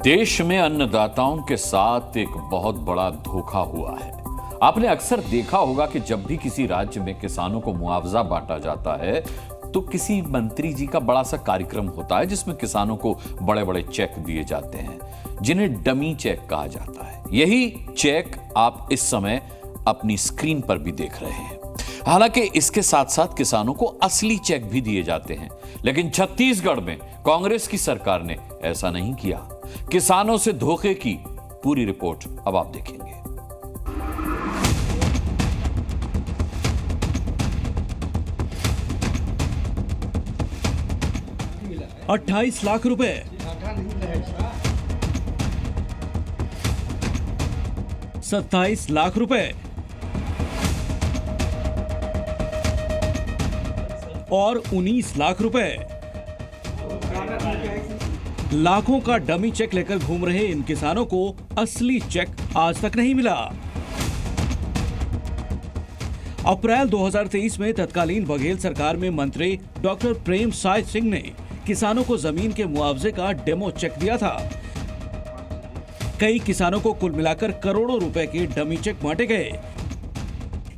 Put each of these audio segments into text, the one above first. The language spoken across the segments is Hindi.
देश में अन्नदाताओं के साथ एक बहुत बड़ा धोखा हुआ है। आपने अक्सर देखा होगा कि जब भी किसी राज्य में किसानों को मुआवजा बांटा जाता है तो किसी मंत्री जी का बड़ा सा कार्यक्रम होता है जिसमें किसानों को बड़े बड़े चेक दिए जाते हैं, जिन्हें डमी चेक कहा जाता है। यही चेक आप इस समय अपनी स्क्रीन पर भी देख रहे हैं। हालांकि इसके साथ साथ किसानों को असली चेक भी दिए जाते हैं, लेकिन छत्तीसगढ़ में कांग्रेस की सरकार ने ऐसा नहीं किया। किसानों से धोखे की पूरी रिपोर्ट अब आप देखेंगे। 28 लाख रुपए, 27 लाख रुपए और 19 लाख रुपए। लाखों का डमी चेक लेकर घूम रहे इन किसानों को असली चेक आज तक नहीं मिला। अप्रैल 2023 में तत्कालीन बघेल सरकार में मंत्री डॉक्टर प्रेम साय सिंह ने किसानों को जमीन के मुआवजे का डेमो चेक दिया था। कई किसानों को कुल मिलाकर करोड़ों रुपए के डमी चेक बांटे गए।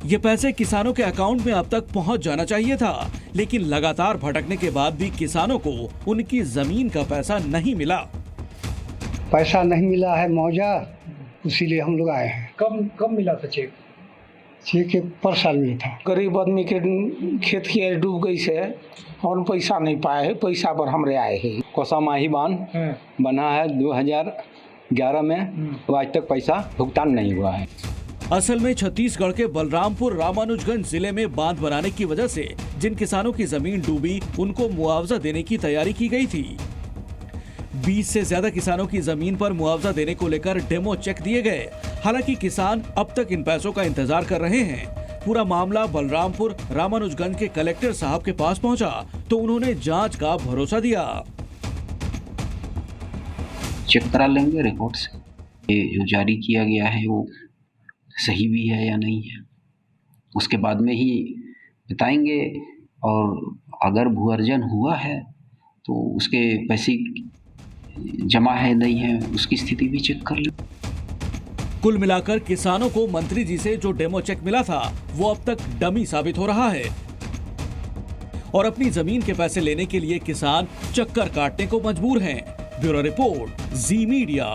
ये पैसे किसानों के अकाउंट में अब तक पहुंच जाना चाहिए था, लेकिन लगातार भटकने के बाद भी किसानों को उनकी जमीन का पैसा नहीं मिला। पैसा नहीं मिला है मौजा, इसीलिए हम लोग आए हैं। कब मिला था चेक? चेक पर साल में था। गरीब आदमी के खेत की डूब गई से और पैसा नहीं पाए है, पैसा पर हमरे आए हैं। कोसामाही बांध बना है 2011 में, तो आज तक पैसा भुगतान नहीं हुआ है। असल में छत्तीसगढ़ के बलरामपुर रामानुजगंज जिले में बांध बनाने की वजह से जिन किसानों की जमीन डूबी उनको मुआवजा देने की तैयारी की गई थी। 20 से ज्यादा किसानों की जमीन पर मुआवजा देने को लेकर डेमो चेक दिए गए। हालांकि किसान अब तक इन पैसों का इंतजार कर रहे हैं। पूरा मामला बलरामपुर रामानुजगंज के कलेक्टर साहब के पास पहुंचा तो उन्होंने जांच का भरोसा दिया। चेक करा लेंगे रिपोर्ट से, ये जो जारी किया गया है वो सही भी है या नहीं है, उसके बाद में ही बताएंगे। और अगर भू अर्जन हुआ है तो उसके पैसे जमा है नहीं है, उसकी स्थिति भी चेक कर लें। कुल मिलाकर किसानों को मंत्री जी से जो डेमो चेक मिला था वो अब तक डमी साबित हो रहा है और अपनी जमीन के पैसे लेने के लिए किसान चक्कर काटने को मजबूर हैं। ब्यूरो रिपोर्ट, जी मीडिया।